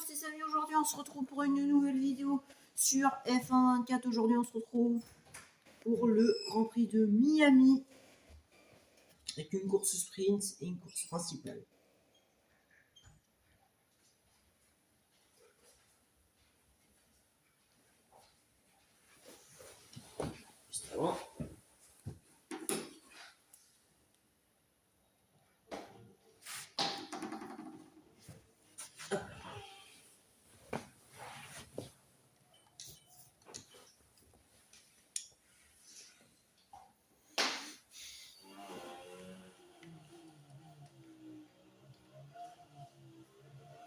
tous les amis, aujourd'hui on se retrouve pour une nouvelle vidéo sur F1 24. Aujourd'hui on se retrouve pour le Grand Prix de Miami avec une course sprint et une course principale. Juste avant.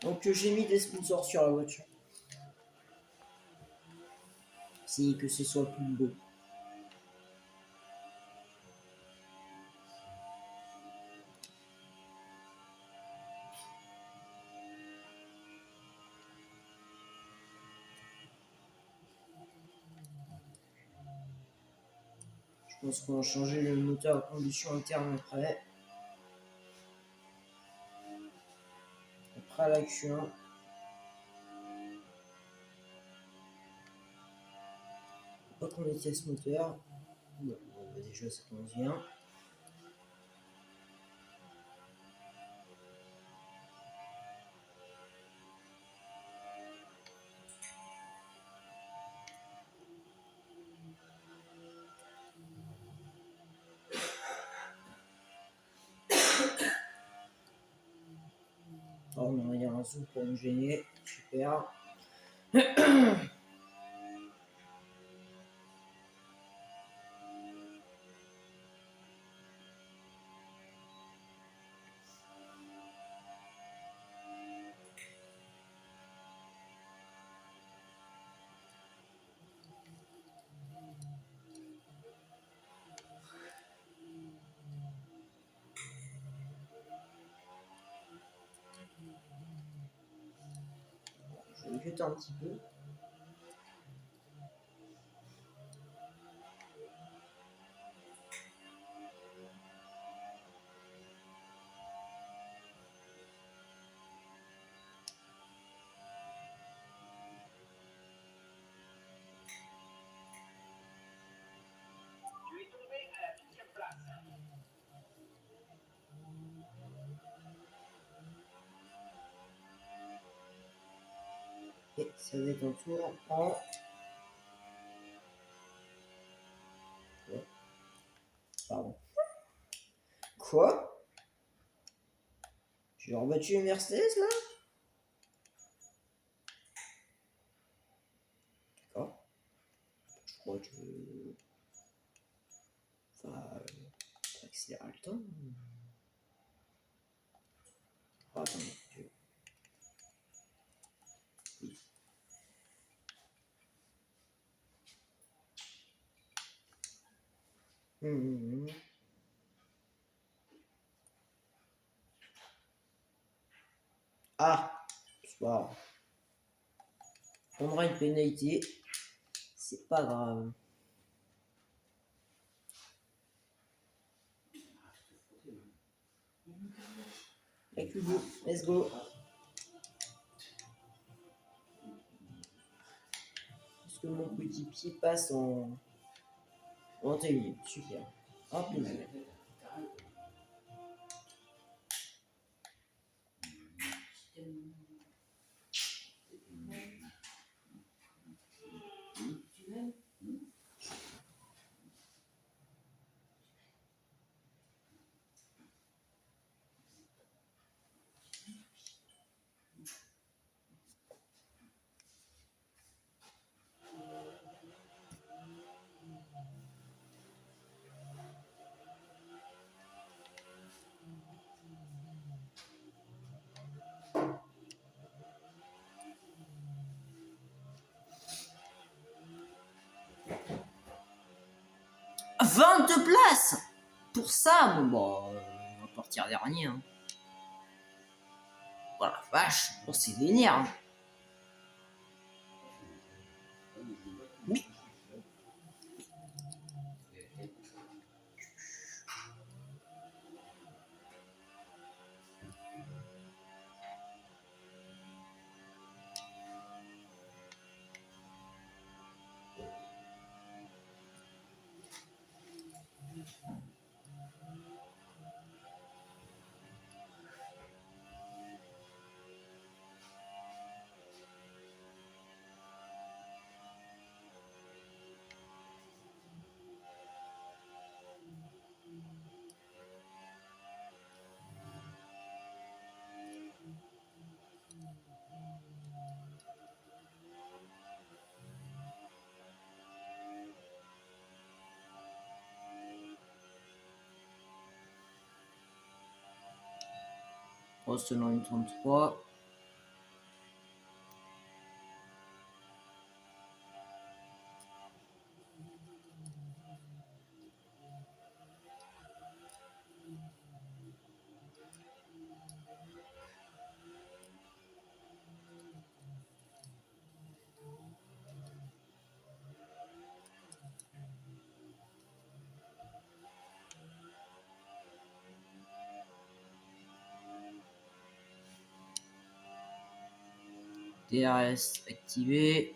Donc j'ai mis des sponsors sur la voiture. Si que ce soit plus beau. Je pense qu'on va changer le moteur à combustion interne après. Après la Q1. Pas qu'on ait ce moteur. Bon, déjà ça commence bien. Oh, on a rien un zoom pour me gêner. Super. Je vais jeter un petit peu. Et ça va être un tour en... Ouais. Pardon. Quoi? J'ai rebattu une Mercedes là? D'accord. Je crois que... Enfin... accélérer le temps. Oh, attendez. Ah, c'est pas grave. On aura une pénalité. C'est pas grave. Avec Hugo, let's go. Est-ce que mon petit pied passe en télé? Super. Hop, « 22 places ! Pour ça, bon, on va partir dernier. Hein. Oh la vache, on s'est vénère. Hein. Mais... reste dans une 33. DRS activé.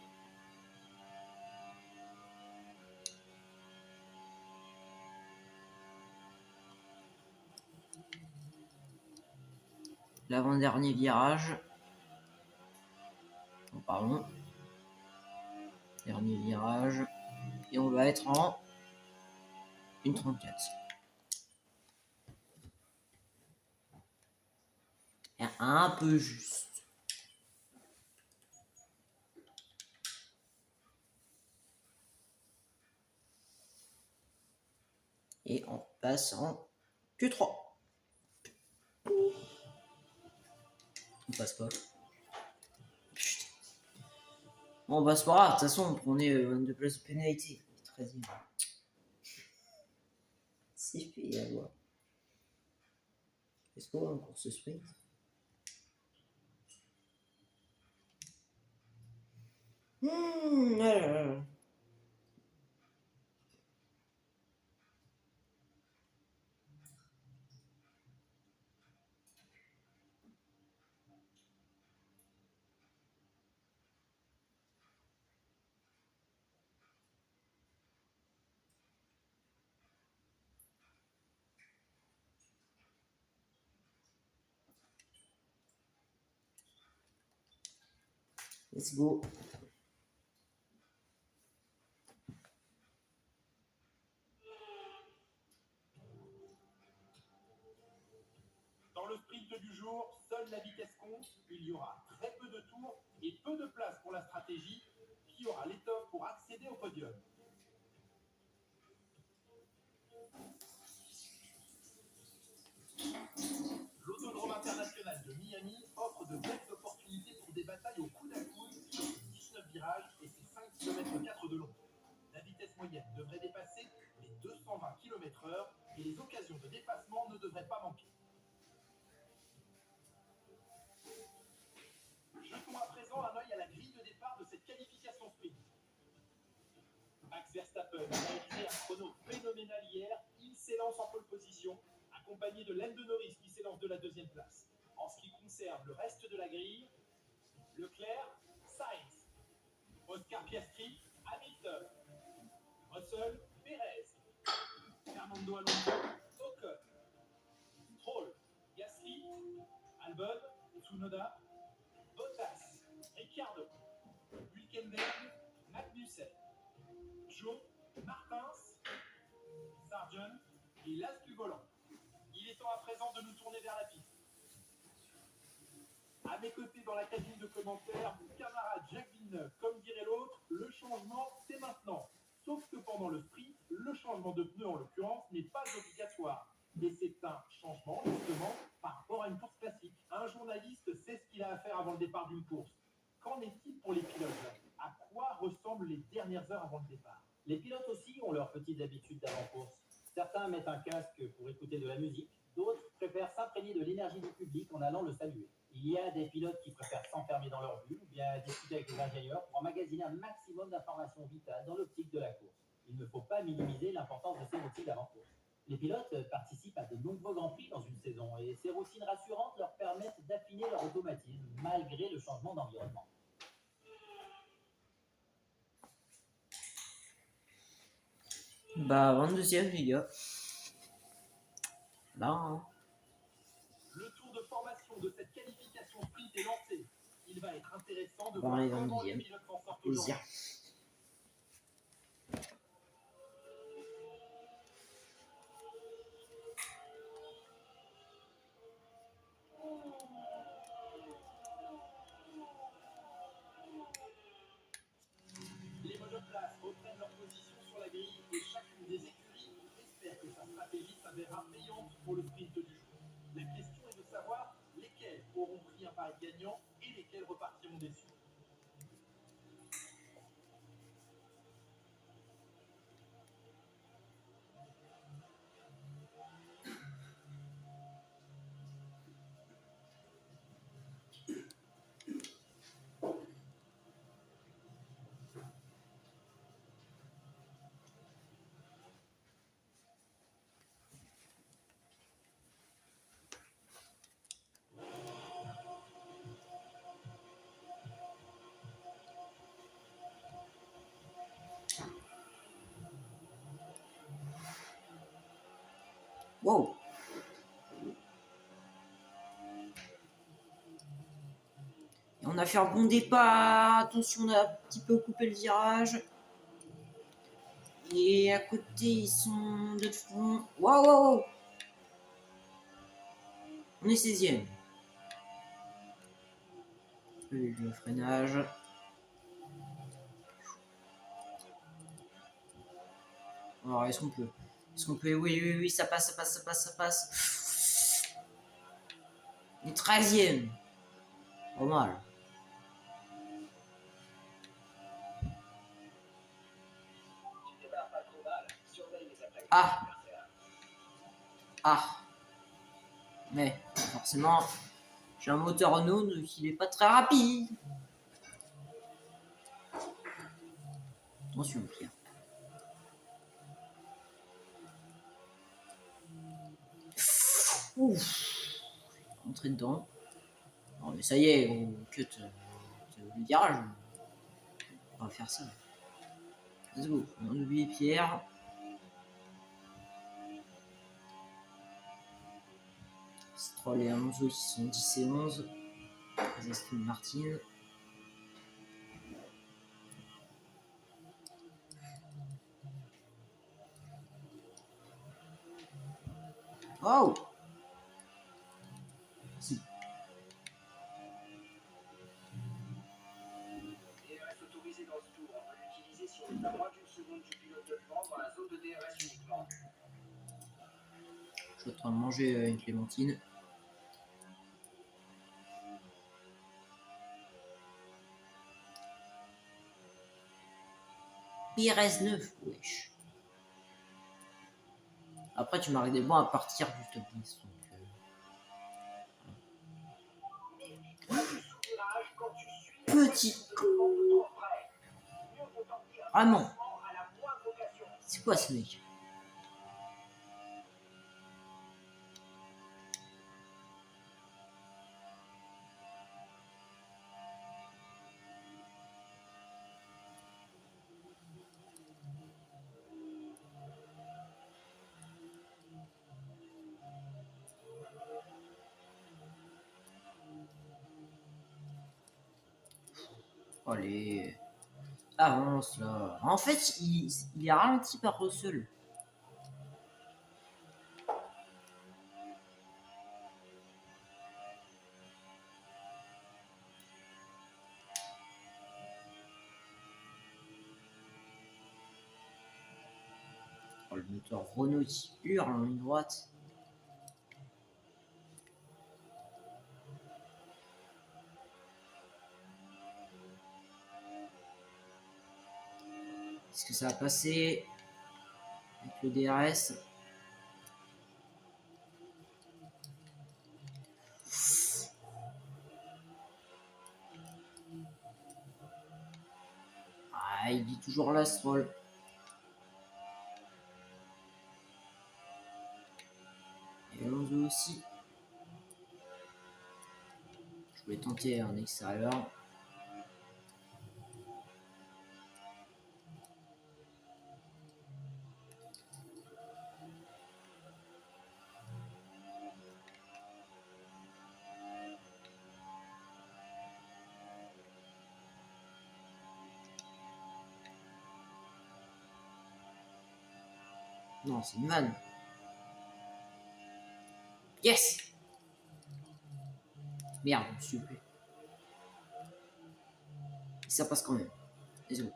L'avant-dernier virage. Oh, pardon. Dernier virage. Et on va être en 1,34. Un peu juste. Et on passe en Q3. On passe pas. Bon, on passe pas. De toute façon, on prenait 22 places de pénalité. 13e. C'est fait à voir. Est-ce qu'on va en course sprint? Let's go. Dans le sprint du jour, seule la vitesse compte. Il y aura très peu de tours et peu de place pour la stratégie. Qui aura l'étoffe pour accéder au podium? L'autodrome international de Miami offre de belles opportunités pour des batailles au coude à coude sur 19 virages et ses 5 km 4 de long. La vitesse moyenne devrait dépasser les 220 km/h et les occasions de dépassement ne devraient pas manquer. Jetons à présent un œil à la grille de départ de cette qualification sprint. Max Verstappen a réalisé un chrono phénoménal hier. Il s'élance en pole position, accompagné de Lando Norris qui s'élance de la deuxième place. En ce qui concerne le reste de la grille, Leclerc, Sainz, Oscar Piastri, Hamilton, Russell, Perez, Fernando Alonso, Ocon, Stroll, Gasly, Albon, Tsunoda, Bottas, Ricciardo, Hülkenberg, Magnussen, Joe, Martins, Sargent et l'as du volant. Il est temps à présent de nous tourner vers la piste. À mes côtés dans la cabine de commentaires, mon camarade Jacques Villeneuve. Comme dirait l'autre, le changement, c'est maintenant. Sauf que pendant le sprint, le changement de pneu en l'occurrence n'est pas obligatoire. Et c'est un changement justement par rapport à une course classique. Un journaliste sait ce qu'il a à faire avant le départ d'une course. Qu'en est-il pour les pilotes? À quoi ressemblent les dernières heures avant le départ? Les pilotes aussi ont leurs petites habitudes d'avant-course. Certains mettent un casque pour écouter de la musique, d'autres préfèrent s'imprégner de l'énergie du public en allant le saluer. Il y a des pilotes qui préfèrent s'enfermer dans leur bulle ou bien discuter avec les ingénieurs pour emmagasiner un maximum d'informations vitales dans l'optique de la course. Il ne faut pas minimiser l'importance de ces routines d'avant-course. Les pilotes participent à de nombreux grands prix dans une saison et ces routines rassurantes leur permettent d'affiner leur automatisme malgré le changement d'environnement. Bah, 22e, les gars. Là, hein. Le tour de formation de cette qualification sprint est lancé. Il va être intéressant de Bon, voir allez, comment les 22e. pilotes s'en sortent Plaisir. aujourd'hui. Les monoplaces reprennent leur position sur la grille et chacune des écuries espère que sa stratégie s'avérera payante pour le sprint du jour. La question est de savoir lesquelles auront pris un pari gagnant et lesquels repartiront déçus. Wow. Et on a fait un bon départ. Attention, on a un petit peu coupé le virage. Et à côté, ils sont de front. Waouh, waouh, waouh. On est 16e. Le freinage. Alors, est-ce qu'on peut? Est-ce qu'on peut? Oui, oui, oui, ça passe, ça passe, ça passe, ça passe. On est 13e. Pas mal. Ah. Ah. Mais, forcément, j'ai un moteur Renault, donc il est pas très rapide. Attention, Pierre. Ouf. Entrer dedans. Non, mais ça y est, on cut le virage. On va faire ça. Let's go. On oublie Pierre. Stroll et Alonso qui sont 10 et 11. Aston Martin. Oh! Si. DRS autorisé dans ce tour. On peut l'utiliser si on est à moins d'une seconde du pilote devant dans la zone de DRS uniquement. Je suis en train de manger une clémentine. PRS 9, wesh. Après, tu m'arrêtes des bons à partir du top 10. Petit coup. Ah non. C'est quoi ce mec? Allez. Avance là. En fait, il est ralenti par Russell. Oh, le moteur Renault qui hurle en ligne droite. Est-ce que ça va passer avec le DRS? Ah, il dit toujours là, Stroll. Et Alonso aussi. Je voulais tenter un extérieur. Non, c'est une vanne. Yes! Merde, s'il vous plaît. Ça passe quand même. Désolé.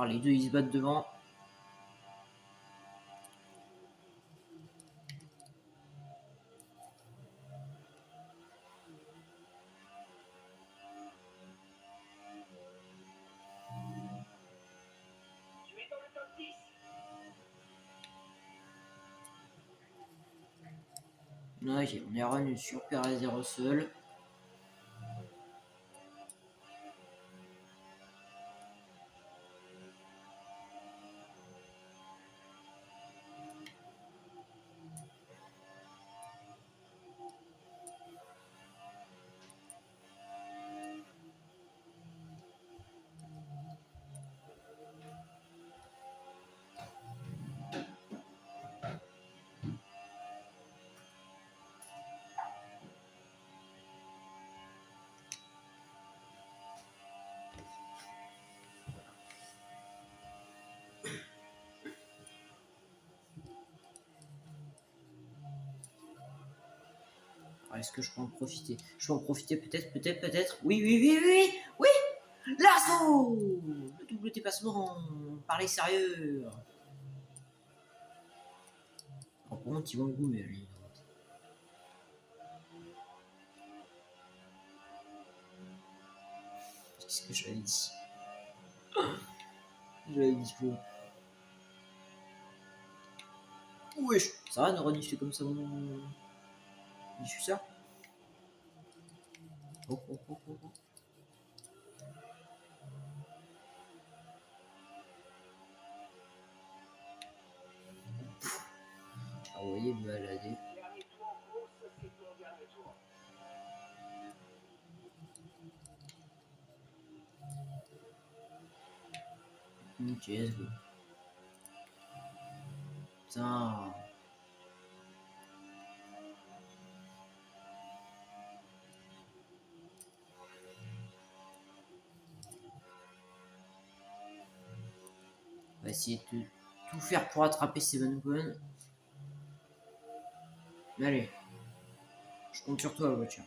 voir les deux ils se battent devant. Tu es dans le top 10. Ok, on est revenu sur Perez et Russell. Ah, est-ce que je peux en profiter? Je peux en profiter peut-être. Oui. L'assaut! Le double dépassement. Parlez sérieux. Oh, par contre, ils vont le goumer, lui. Qu'est-ce que j'avais dit? J'avais dit faux. Wesh, ça va de renifler comme ça mon diffuseur? Oh. Ah, vous voyez, me balader. Dernier tour en course, c'est ton dernier tour. Ok, let's go. Putain. On va essayer de tout faire pour attraper Seven Gun. Allez. Je compte sur toi, la voiture.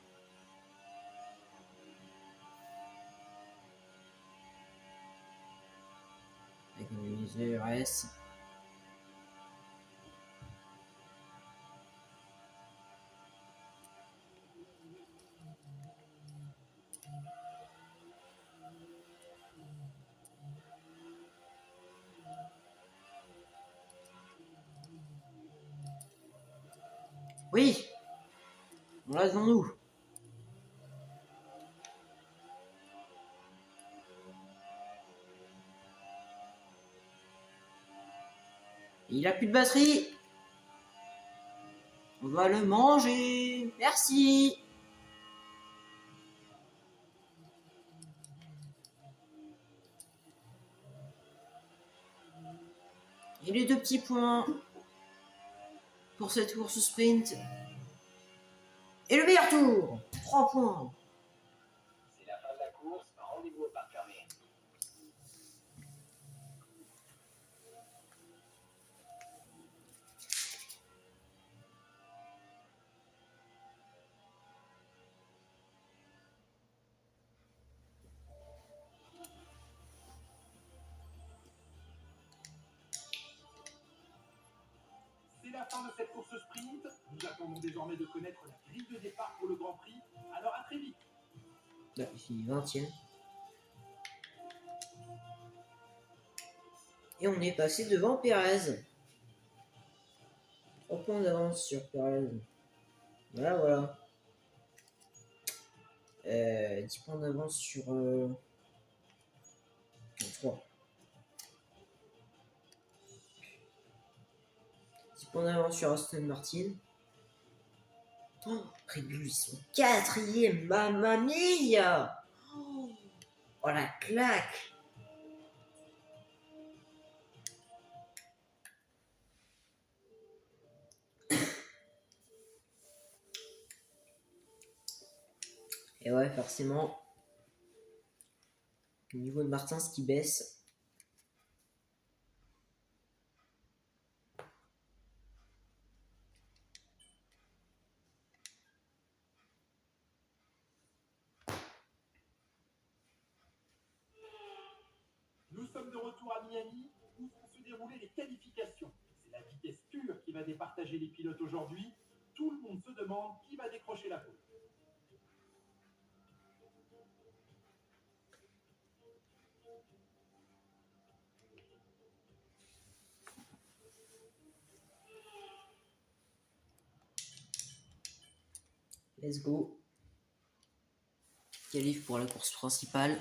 Économiser RS. Oui. On reste devant nous. Il a plus de batterie. On va le manger. Merci. Et les 2 petits points pour cette course sprint. Et le meilleur tour. 3 points. C'est la fin de la course, rendez-vous au parc fermé. C'est la fin de cette course sprint. Nous attendons désormais de connaître la grille de départ pour le Grand Prix. Alors à très vite. Là, il finit 20ème. Et on est passé devant Perez. 3 points d'avance sur Perez. Voilà. 10 points d'avance sur... 3. 10 points d'avance sur Aston Martin. Oh, Red Bull, ils sont 4ème, mamma mia! Oh la claque! Et ouais, forcément, le niveau de Martin, ce qui baisse. Nous sommes de retour à Miami où vont se dérouler les qualifications. C'est la vitesse pure qui va départager les pilotes aujourd'hui. Tout le monde se demande qui va décrocher la pole. Let's go. Qualif pour la course principale.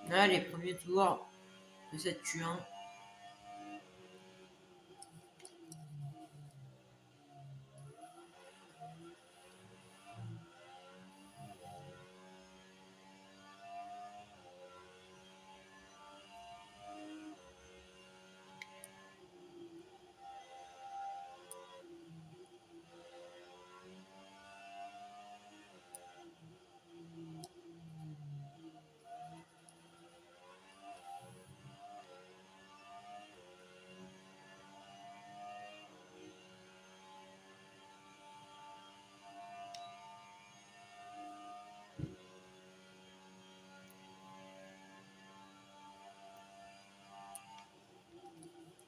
Allez, premier tour de cette Q1.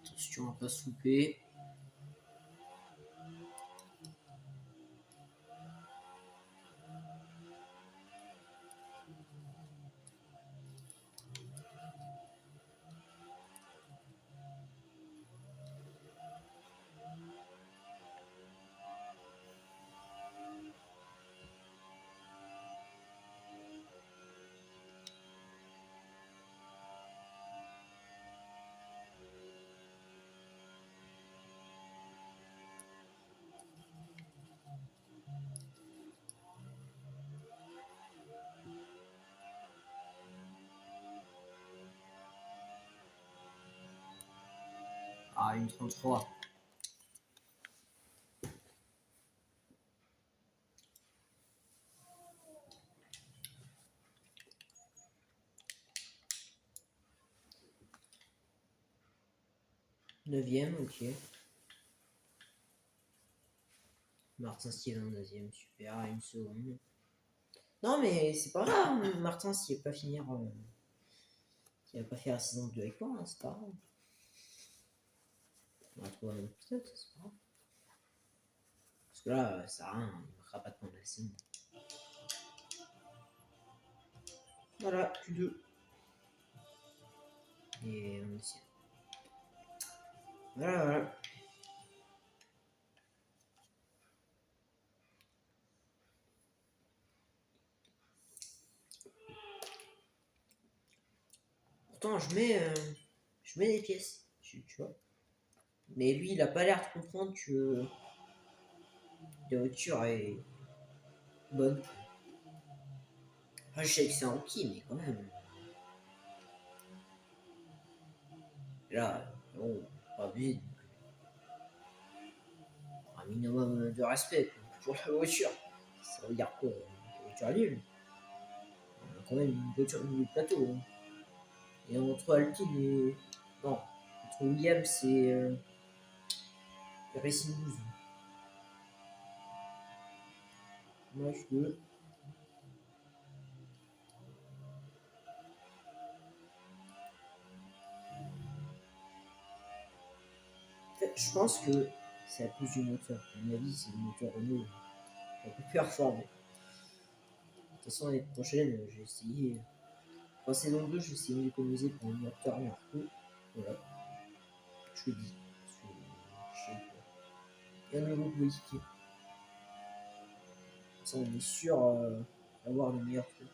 Attention, on va pas se louper. Ah, une 33. Neuvième, ok. Martin Steven, deuxième, super, à une seconde. Non, mais c'est pas grave, Martin, s'il va pas finir. S'il va pas faire la saison 2 avec moi, hein, c'est pas grave. On va trouver un autre pilote, c'est pas grave. Parce que là, ça sert à rien, il ne marquera pas de points de la saison. Voilà, Q2. Et on essaie. Voilà, voilà. Pourtant, je mets des pièces, tu vois. Mais lui, il a pas l'air de comprendre que la voiture est bonne. Enfin, je sais que c'est un rookie, mais quand même. Là, bon, pas abuser. Un minimum de respect pour la voiture. Ça veut dire quoi? La voiture est nulle. On a quand même une voiture de plateau. Hein. Et entre Alpine et. Non, entre Williams et Racing Bulls. Moi, je veux. En fait, je pense que c'est à cause du moteur. À mon avis, c'est le moteur Renault un peu performant. De toute façon, l'année prochaine, j'ai essayé. Enfin, saison 2, j'ai essayé d'économiser pour un moteur Marco. Voilà. Je le dis. Parce que je sais pas. Et un nouveau coéquipier. Ça, on est sûr d'avoir le meilleur truc.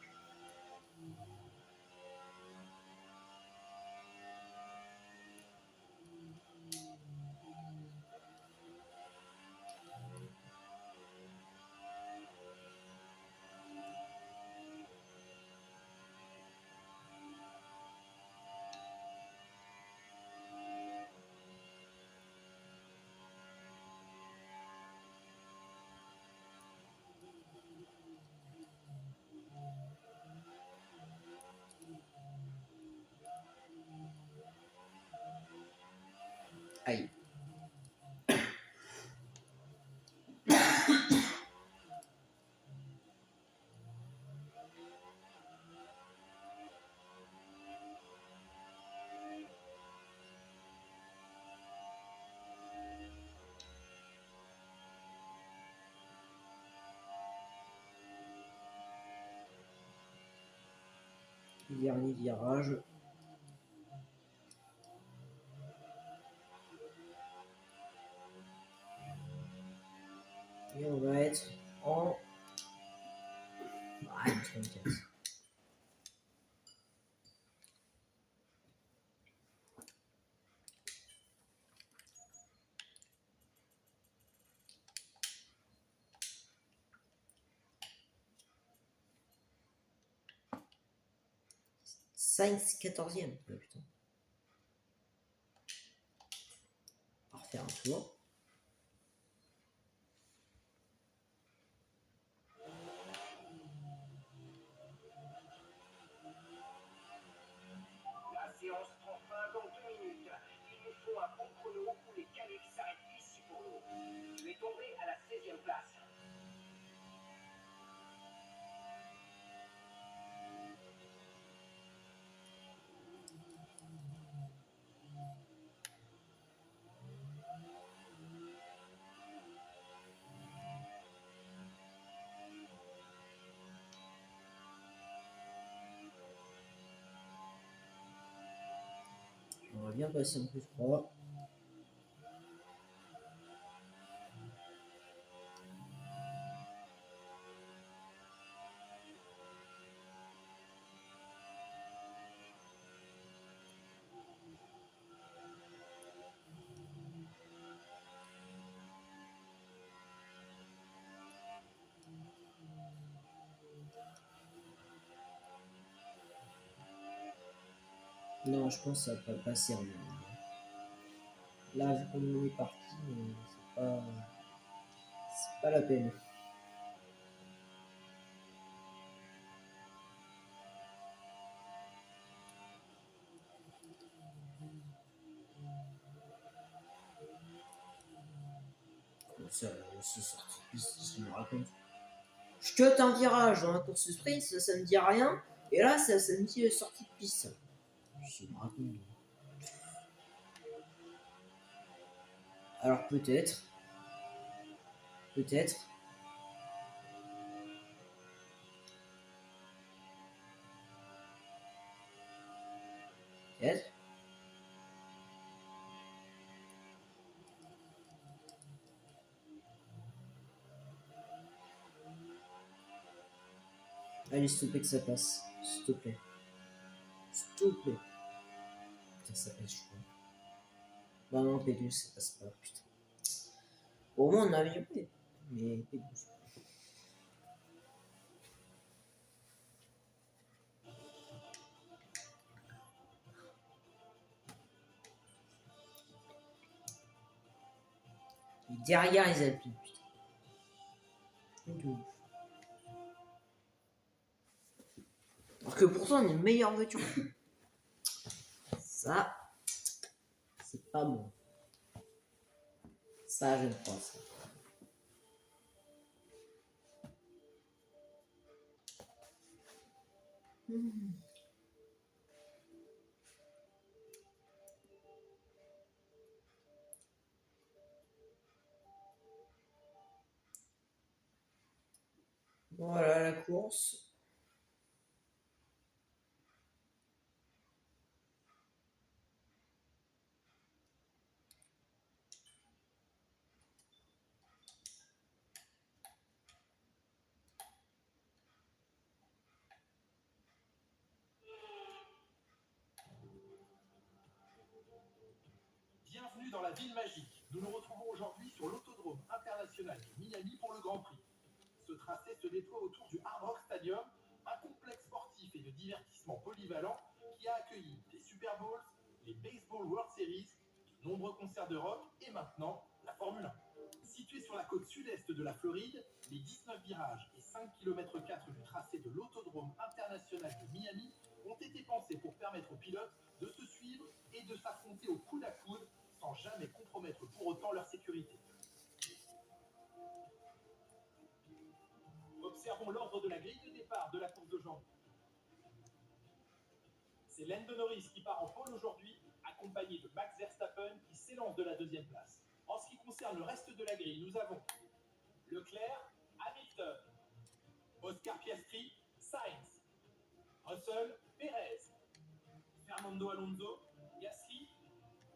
Aïe. Dernier virage. Et on va être en... Ah, 34. Sainz 14e. Oh, putain. On va refaire un tour. La séance prend fin dans 2 minutes. Il nous faut un bon chrono où les qualifs s'arrêtent ici pour nous. Tu es tombé à la 16e place. On va bien passer en plus 3. Non, je pense que ça va pas passer en même. Là, vu qu'on est parti, c'est pas la peine. Ça, c'est sorti de piste, ça me raconte. Je cut un virage dans la course sprint, ça me dit rien. Et là, ça me dit sortie de piste. Ça me raconte. Alors peut-être. Peut-être. Peut-être. Allez, s'il te plaît que ça passe. S'il te plaît. S'il te plaît. Putain, ça passe, je crois. Bah non, P12, ça passe pas, putain. Au moins, on a bien fait. Mais P12. Et derrière les Alpines, putain. De ouf. Alors que pourtant, on est une meilleure voiture. Ça, c'est pas bon. Ça, je ne pense pas. Voilà la course. Bienvenue dans la ville magique. Nous nous retrouvons aujourd'hui sur l'autodrome international de Miami pour le Grand Prix. Ce tracé se déploie autour du Hard Rock Stadium, un complexe sportif et de divertissement polyvalent qui a accueilli les Super Bowls, les Baseball World Series, de nombreux concerts de rock et maintenant la Formule 1. Situé sur la côte sud-est de la Floride, les 19 virages et 5 km du tracé de l'autodrome international de Miami ont été pensés pour permettre aux pilotes de se suivre et de s'affronter au coude à coude sans jamais Observons l'ordre de la grille de départ de la course d'aujourd'hui. C'est Lando Norris qui part en pole aujourd'hui, accompagné de Max Verstappen qui s'élance de la deuxième place. En ce qui concerne le reste de la grille, nous avons Leclerc, Hamilton, Oscar Piastri, Sainz, Russell, Perez, Fernando Alonso, Gasly,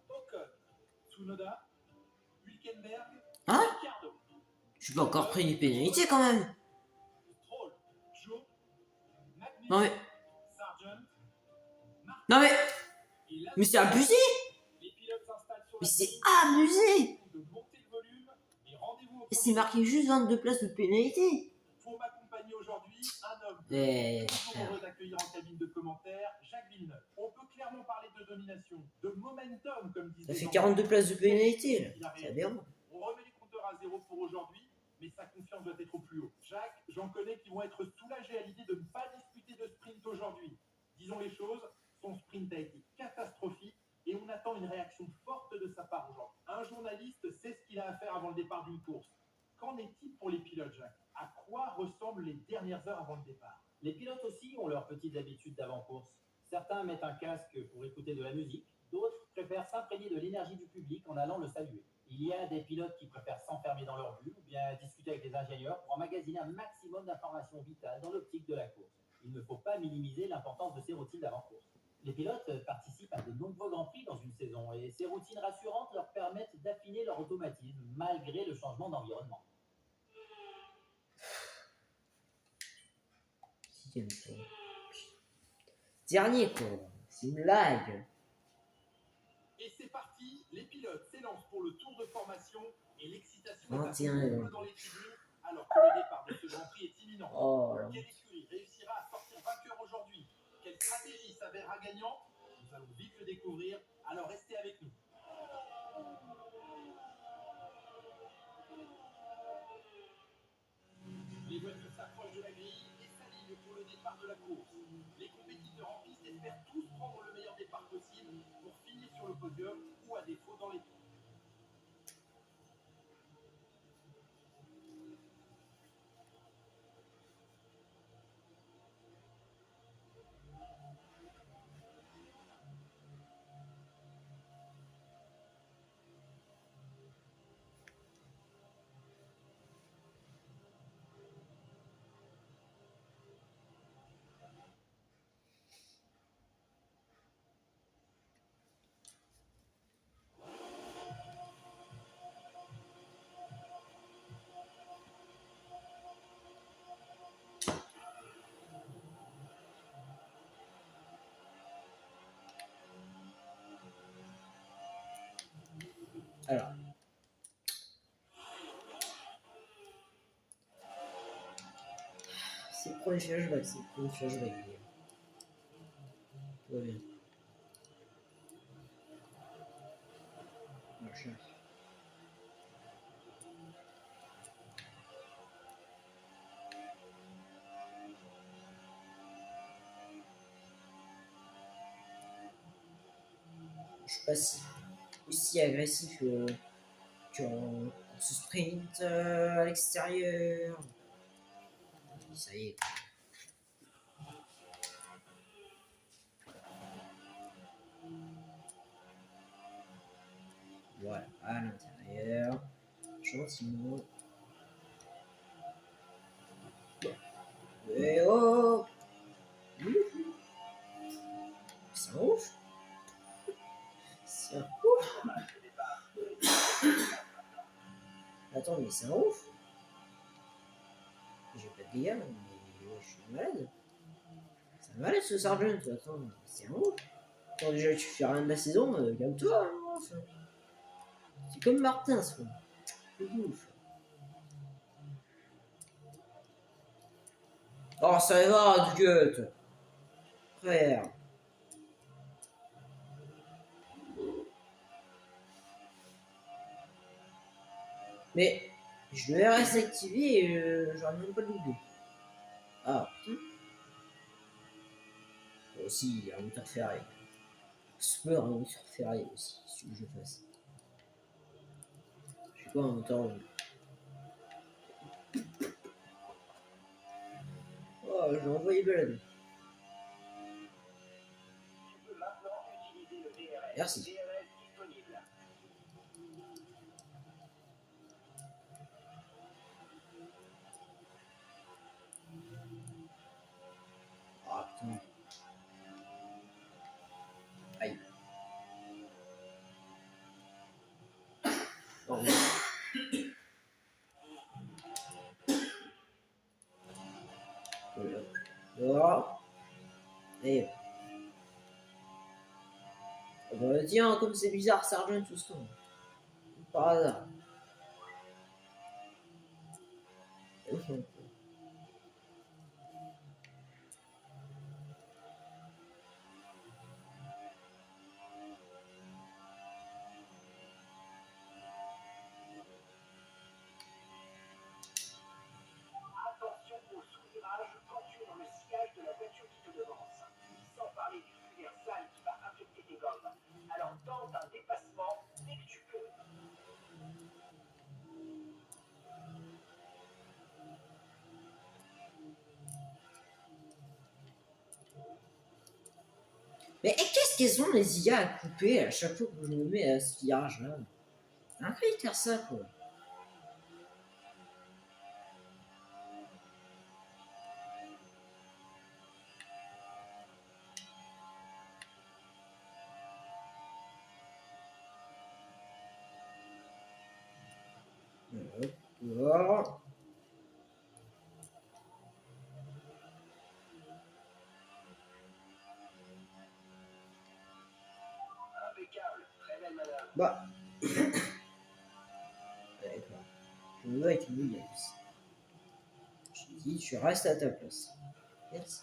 Ocon, Tsunoda, Hülkenberg, Hein? Ricciardo, Je vais encore pris une pénalité quand même. Stroll, Joe, Magnussen, Non mais, Sargent, Martin non mais, et Lando. mais c'est abusé. Les pilotes s'installent sur Mais la c'est grille. abusé. De monter le volume et rendez-vous au Et c'est marqué juste 22 places de pénalité. Pour m'accompagner aujourd'hui, un homme Eh, toujours heureux d'accueillir en cabine de commentaires, Jacques Villeneuve. On peut clairement parler de domination, de momentum, comme disent ça les fait Anglais. 42 places de pénalité là. C'est aberrant. On remet les compteurs à zéro pour aujourd'hui, mais sa confiance doit être au plus haut. Jacques, j'en connais qui vont être soulagés à l'idée de ne pas disputer de sprint aujourd'hui. Disons les choses, son sprint a été catastrophique et on attend une réaction forte de sa part aujourd'hui. Un journaliste sait ce qu'il a à faire avant le départ d'une course. Qu'en est-il pour les pilotes, Jacques? À quoi ressemblent les dernières heures avant le départ? Les pilotes aussi ont leurs petites habitudes d'avant-course. Certains mettent un casque pour écouter de la musique, d'autres préfèrent s'imprégner de l'énergie du public en allant le saluer. Il y a des pilotes qui préfèrent s'enfermer dans leur bulle ou bien discuter avec les ingénieurs pour emmagasiner un maximum d'informations vitales dans l'optique de la course. Il ne faut pas minimiser l'importance de ces routines d'avant-course. Les pilotes participent à de nombreux grands prix dans une saison et ces routines rassurantes leur permettent d'affiner leur automatisme malgré le changement d'environnement. Dernier tour. C'est une blague. Et c'est parti, les pilotes s'élancent pour le tour de formation et l'excitation est à 21 comble dans les tribunes alors que le départ de ce Grand Prix est imminent. Oh là. Quelle écurie réussira à sortir vainqueur aujourd'hui? Quelle stratégie s'avérera gagnante? Nous allons vite le découvrir, alors restez avec nous. Les voitures s'approchent de la grille et s'alignent pour le départ de la course. Les compétiteurs en piste espèrent tous prendre le meilleur départ possible pour finir sur le podium ou à défaut dans les points. Alors. C'est le premier flashback, c'est le premier flashback. Tout va bien. Machin. Je suis pas aussi agressif qu'en ce sprint à l'extérieur. Ça y est. Voilà, à l'intérieur. Gentiment. Et oh! C'est un ouf! C'est un ouf! Attends, mais c'est un ouf! J'ai pas de dégâts, mais je suis malade. C'est un malade ce Sargent, attends, c'est un ouf! Attends, déjà, tu fais rien de la saison, calme-toi, hein, enfin. C'est comme Martin, ce truc. C'est ouf. Oh, ça va, du gut! Frère! Mais je le RS activé et j'aurais même pas de double. Ah putain. Aussi, il y a un moteur Ferrari. Je peux un moteur Ferrari aussi, si tu veux que je fasse. Je sais quoi un moteur. j'ai envoyé balader. Tu peux maintenant utiliser le DRS. Merci. DRS disponible. Ah putain. Aïe. Oh, oui. Voilà. Et. Bah, tiens, comme c'est bizarre, Sergeant Houston. Par hasard. Attention au sous-virage quand tu es dans le sillage de la voiture qui te devance. Sans parler du fluide sale qui va infecter tes gommes. Alors tente un dépassement dès que tu peux. Mais qu'est-ce qu'elles ont les IA à couper à chaque fois que je me mets à ce virage-là? C'est incroyable de faire ça, quoi. Voilà. Impeccable. Très belle manœuvre. Bah. D'accord. Je me vois avec une Williams. Je te dis, tu restes à ta place. Merci.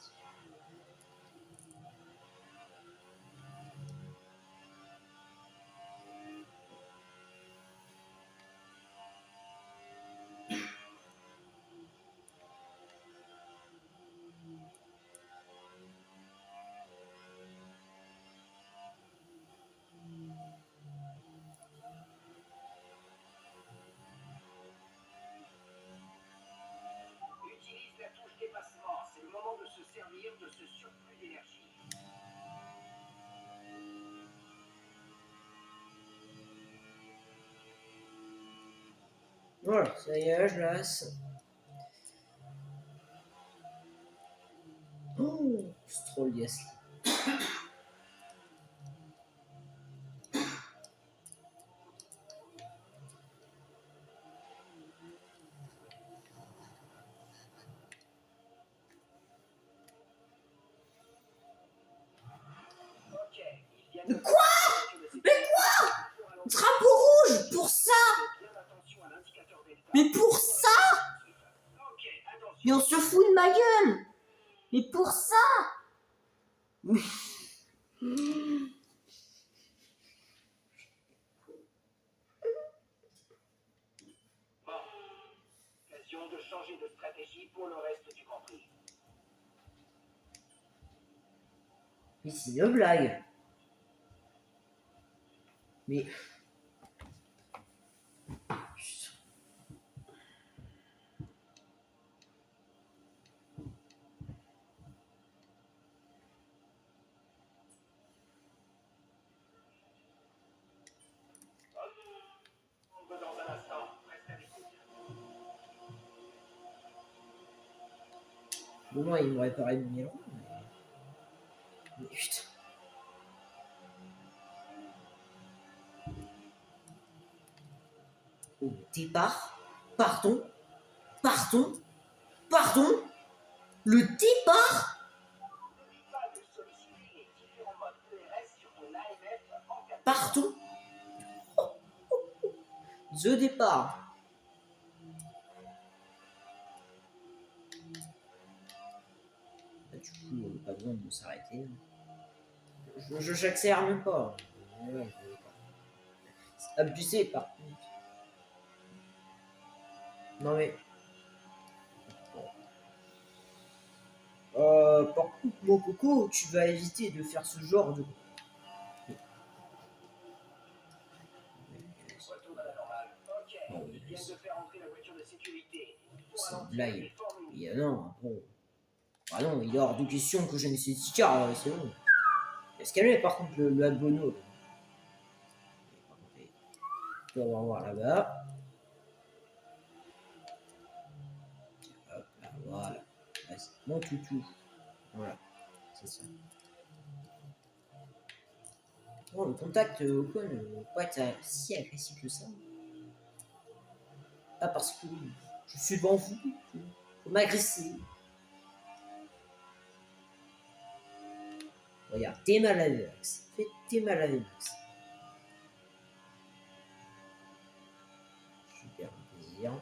Utilise la touche dépassement. C'est le moment de se servir de ce surplus d'énergie. Voilà, ça y est, je laisse. Oh, Stroll Gasly. Ok, il vient Mais de quoi? Mais Drapeau rouge pour ça? bien attention à l'indicateur delta. Mais pour ça? Ok, attention. Mais on se fout de ma gueule! Mais pour ça? Bon, occasion de changer de stratégie pour le reste du Grand Prix. Mais c'est une blague. Mais. On va dans un instant. Reste à l'écoute. Bon, moi, ils m'ont réparé mon aileron. Mais putain. Au départ, pardon, le départ, N'oublie pas de solliciter les différents modes ERS sur ton AMF en cas de pardon, the départ. Bah, du coup, pas besoin de s'arrêter. J'accélère même pas. Ouais, c'est abusé par contre. Non mais. Par contre, mon coco, tu vas éviter de faire ce genre de. retour à la normale. Ok, Oh, il vient de faire entrer la voiture de sécurité. Faut c'est une ralentir blague. les formules. Il y a non, bon. Ah non, il est hors de question que je ne sais pas, c'est bon. Est-ce qu'elle est par contre le Abono là. On va voir là-bas. Hop là, voilà. Vas-y, mon toutou. Voilà, c'est ça. Bon, le contact Ocon ne va pas être si agressif que ça. Ah, parce que je suis devant vous. Faut m'agresser. Regarde, t'es mal à Max. Fais t'es mal à Max. Super, un plaisir.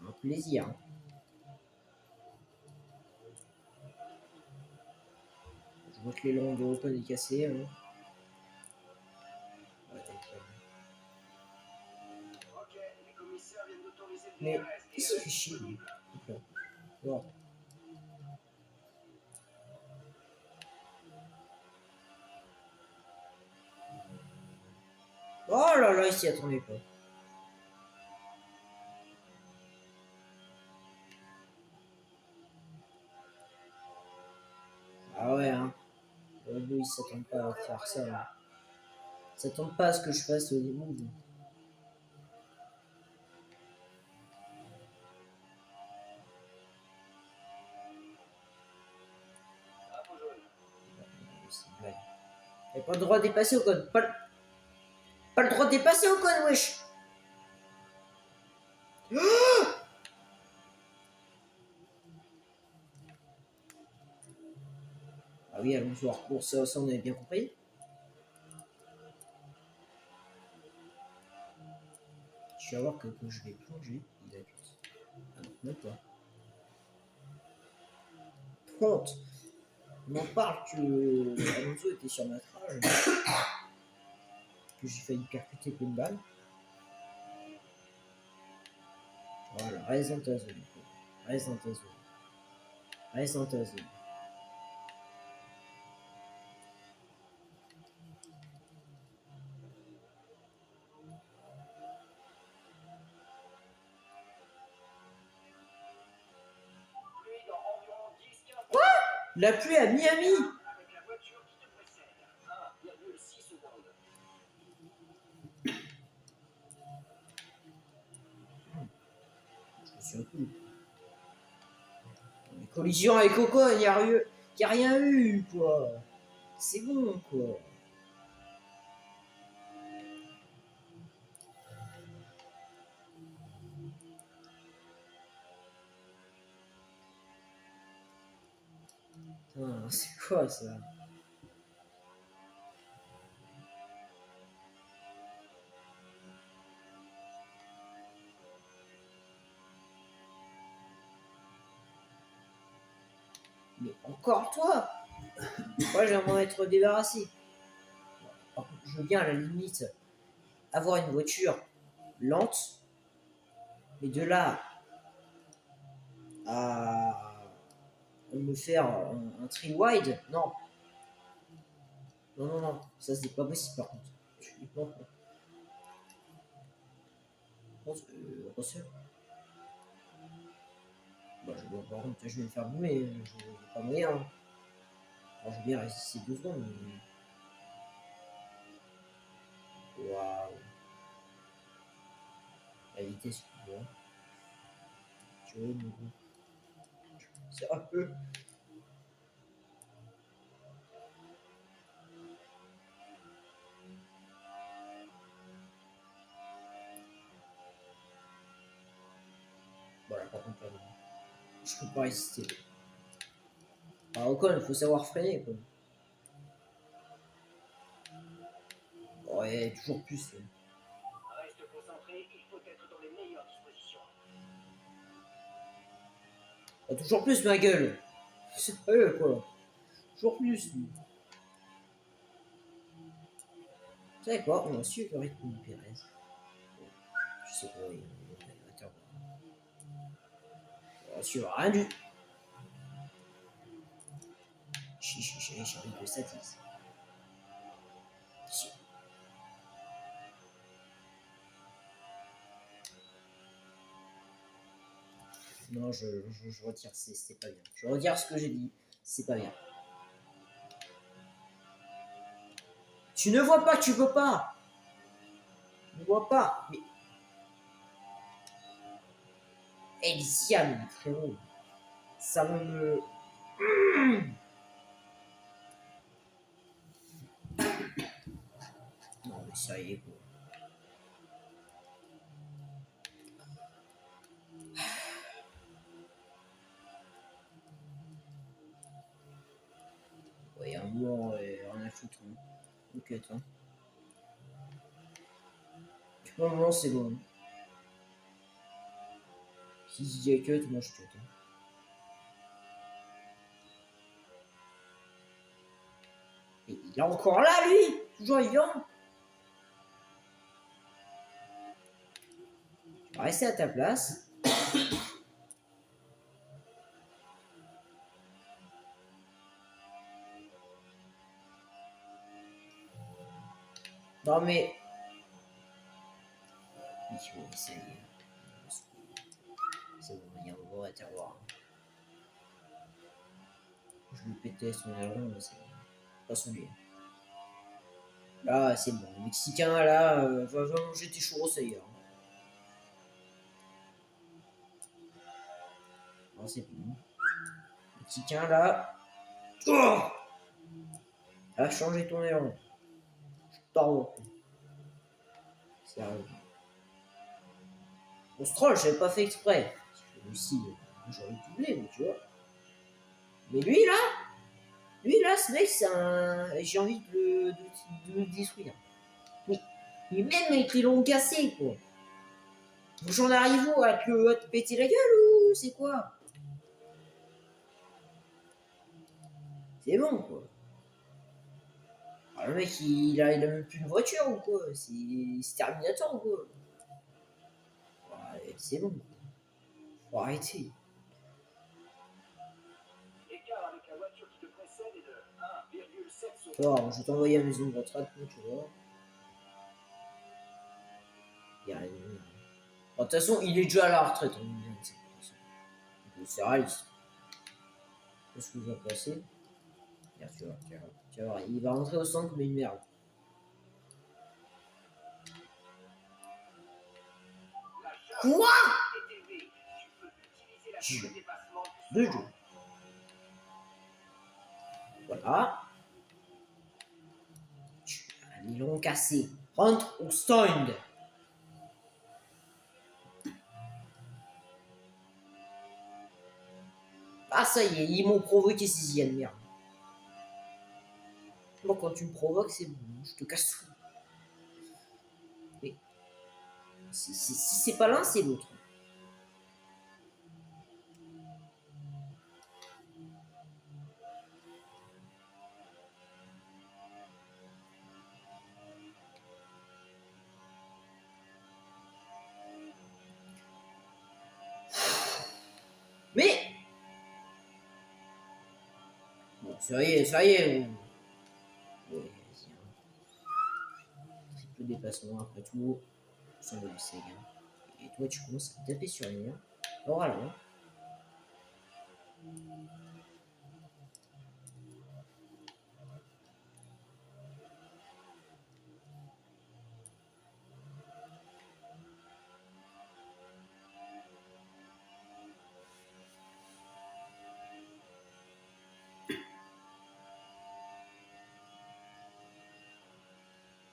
Un plaisir. Je vois que l'élan de Ocon est cassé. Hein. Ouais, Ok, les commissaires viennent d'autoriser le mais DRS. il s'est fait chier. Lui. Bon. Oh là là, il s'y attendait pas. Ah ouais, hein. Lui, il s'attend pas à faire ça. Hein. Il s'attend pas à ce que je fasse des moves. Drapeau jaune. C'est une blague. T'as pas le droit de dépasser au code. Pas le droit de dépasser au code, wesh. Ah oui, allons voir pour ça, ça on avait bien compris. Je vais voir que quand je vais plonger, il va vite. Ah non, même pas. Honte. On en parle que Alonso était sur ma trage. Que j'ai failli percuter plein de balles. Voilà, reste dans ta zone. Reste dans ta zone. Reste dans ta zone. Pluie dans environ 10-15 Quoi? La pluie à Miami. avec la voiture qui te précède. 1,6 secondes. Je me suis un peu. Les collisions avec Ocon, il y a rien eu, quoi. C'est bon, quoi. Putain, c'est quoi ça? Mais encore toi? Moi, j'aimerais m'en être débarrassé. Par contre, je veux bien à la limite avoir une voiture lente, mais de là à me faire un tri wide, non. Non, non, non, ça c'est pas possible par contre. Non, non. Russell. Bah, par contre, je vais me faire boumer, je n'ai pas moyen. Alors, je vais bien résister 2 secondes, mais. Waouh. La vitesse, tu vois. Tu vois, mon gros. C'est un peu. Voilà, par contre, là, je peux pas résister. Alors, Ocon, il faut savoir freiner, quoi. Ouais, toujours plus. Reste concentré, il faut être dans les meilleures dispositions. Oh, toujours plus, ma gueule. Sérieux, quoi. Toujours plus, lui. Vous savez quoi? On va suivre le rythme de Pérez. Je sais pas, il va attends. On va suivre rien du. J'ai envie de statis. Non, je retire, c'est pas bien. Je retire ce que j'ai dit, c'est pas bien. Tu ne vois pas, tu peux pas. Tu ne vois pas. Mais... Elisiane, frérot. Ça me... Non, mais ça y est, quoi. Ouais, un mort, rien à foutre. Hein. Ok, attends. Pour le moment, c'est bon. Si je dis cut, moi je cut. Hein. Et il est encore là, lui. Toujours vivant. Tu vas rester à ta place. Non mais... Oui, ça y est. C'est bon, il y a un moment à terroir. Je lui pétais son aileron, mais c'est pas son lui. Là, c'est bon. Le Mexicain, là, va manger tes churros ailleurs. Non, c'est bon. Le Mexicain, là... Oh, a changé ton aileron. Je t'en sérieux. Mon stroll, j'avais pas fait exprès. Aussi, j'aurais doublé, mais tu vois. Mais lui là, ce mec, c'est un. J'ai envie de le détruire. Mais même avec les longs cassés, quoi. J'en arrive où à te péter la gueule ou c'est quoi? C'est bon, quoi. Ah, le mec, il a même plus une voiture ou quoi? C'est Terminator ou quoi? Ouais, c'est bon. Faut arrêter. L'écart avec la voiture qui te précède est de 1,7 secondes. Tu vois, je vais t'envoyer à la maison de retraite, tu vois. Il y a rien. De toute façon, il est déjà à la retraite. C'est réaliste. Qu'est-ce que je vais passer? Regarde, tu vas voir. Il va rentrer au centre comme une merde. Quoi? Deux jeux. Voilà. Ils l'ont cassé. Rentre au stand. Ah, ça y est, ils m'ont provoqué sixième, merde. Moi, quand tu me provoques, c'est bon, je te casse tout. Mais si c'est pas l'un, c'est l'autre. Mais bon, ça y est, ouais, vas-y, hein. Triple dépassement après tout, sans le Sega. Et toi, tu commences à taper sur les murs. Voilà. Hein.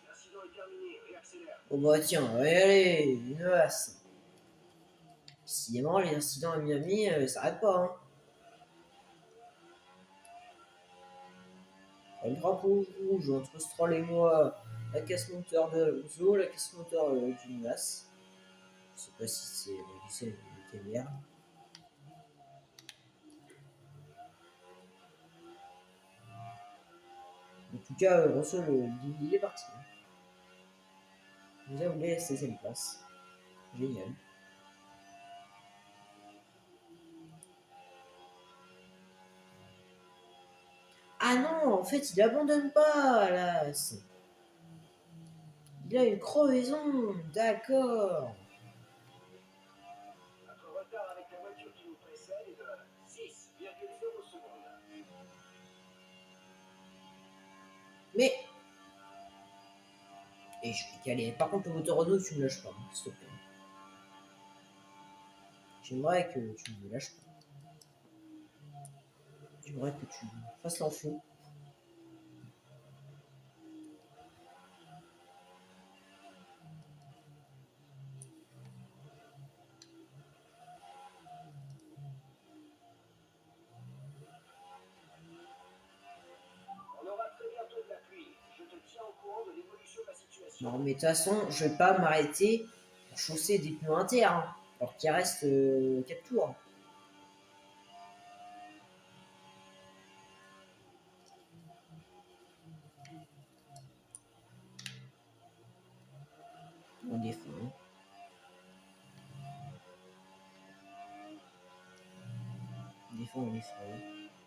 L'incident est terminé, réaccélère. Bon bah tiens, allez, une masse. Décidément, les incidents à Miami, ça arrête pas. Hein. Le drapeau rouge entre Stroll et moi, la casse moteur de Alonso, la casse moteur du Mas. Je sais pas si c'est le TBR. En tout cas, Russell, il est parti. Hein. Nous avons la 16e place. Génial. Ah non, en fait, il abandonne pas, là. Il a une crevaison, d'accord. Notre retard avec la voiture qui nous Mais. Et je vais caler. Par contre, le moteur Renault, tu me lâches pas, hein, s'il te plaît. J'aimerais que tu me lâches pas. J'aimerais que tu fasses l'enfant. On aura très bientôt de la pluie. Je te tiens au courant de l'évolution de la situation. Non, mais de toute façon, je vais pas m'arrêter pour chausser des pneus inter. Hein, alors qu'il reste 4 tours. On défend. Hein. On défend, on défend.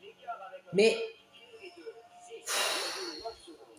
L'écart avec notre Mais. coéquipier est de 6,9 secondes.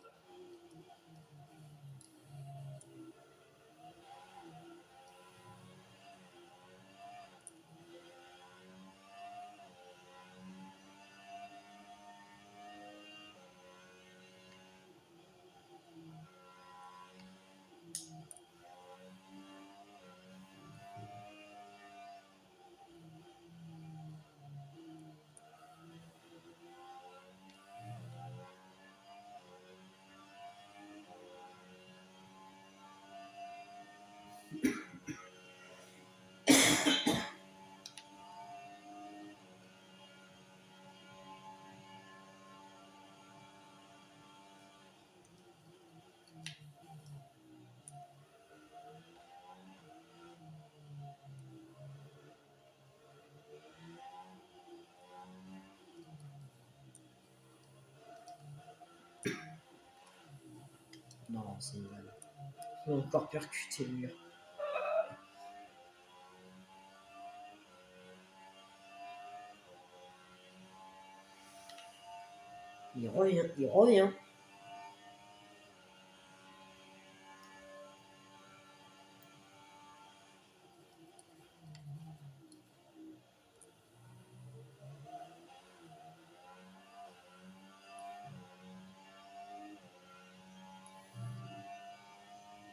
Non, c'est mal. Il faut encore percuter le mur. Il revient, il revient.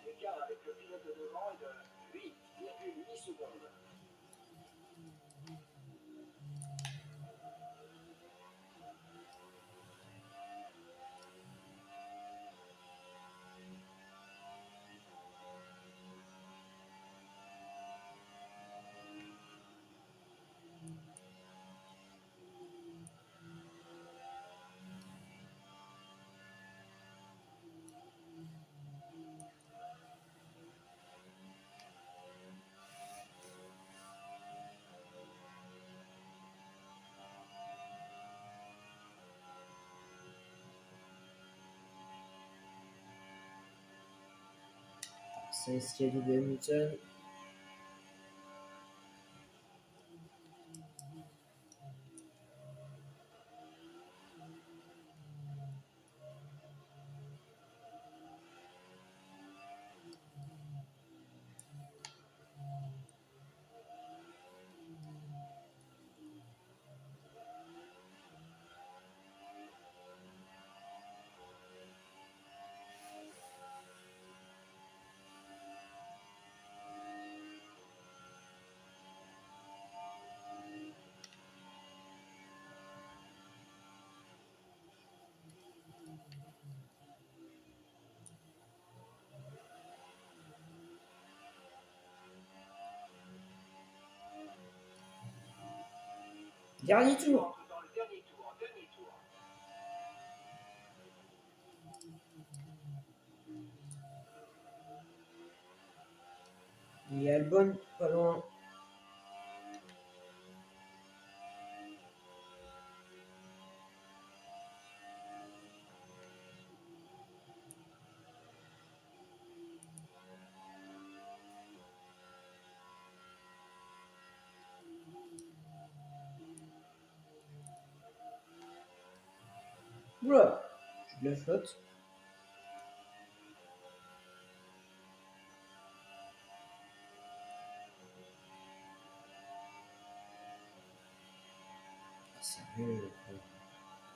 L'écart avec le pilote de devant est de 8,8 secondes. C'est ce qu'il y a de Hamilton. Dernier Tu tour. entres dans le dernier tour. Dernier tour. Il y a Albon pas loin. Oula, j'ai de la flotte. Sérieux.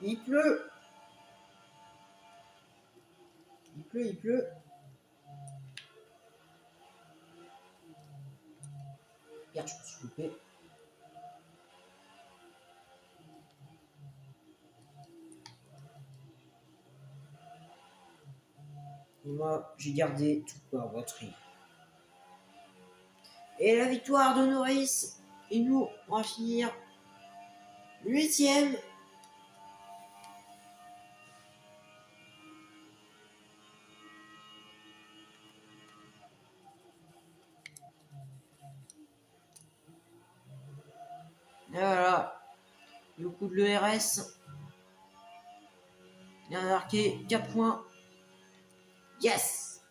Il pleut. Il pleut. Merde, je me suis loupé. Et moi, j'ai gardé toute ma batterie. Et la victoire de Norris. Et nous, on va finir 8e. Et voilà. Le coup de l'ERS. Il a marqué 4 points. Yes!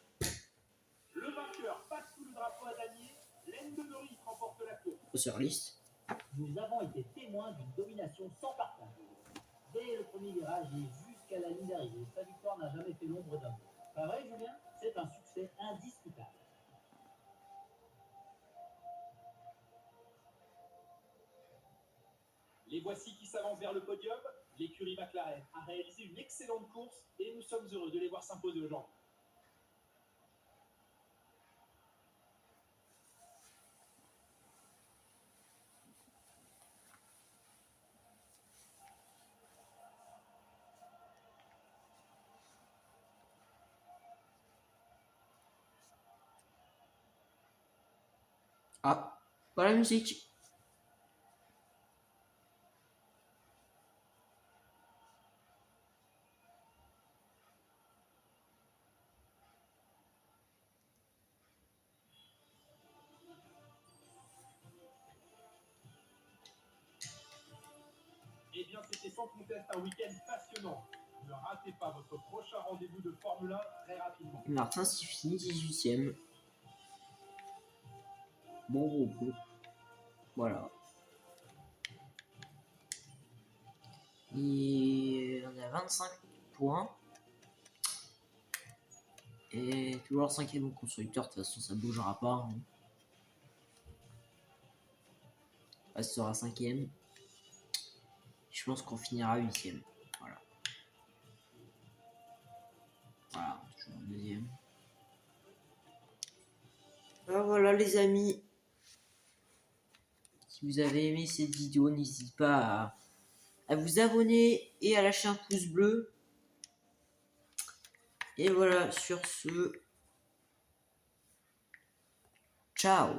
Le vainqueur passe sous le drapeau à damier. Laine de Norris remporte la course. Sur liste. Nous avons été témoins d'une domination sans partage. Dès le premier virage et jusqu'à la ligne d'arrivée, sa victoire n'a jamais fait l'ombre d'un doute. Pas vrai, Julien? C'est un succès indiscutable. Les voici qui s'avancent vers le podium. L'écurie McLaren a réalisé une excellente course et nous sommes heureux de les voir s'imposer aujourd'hui. Ah, pas la musique. Eh bien, c'était sans conteste un week-end passionnant. Ne ratez pas votre prochain rendez-vous de Formule 1 très rapidement. Martin s'y finit 18e. Bon. Voilà. Et on a 25 points. Et toujours 5e au constructeur, de toute façon ça bougera pas. Hein. Ça sera 5e. Je pense qu'on finira 8e. Voilà. Voilà, toujours 2e. Ah, voilà les amis. Si vous avez aimé cette vidéo, n'hésitez pas à vous abonner et à lâcher un pouce bleu. Et voilà, sur ce, ciao.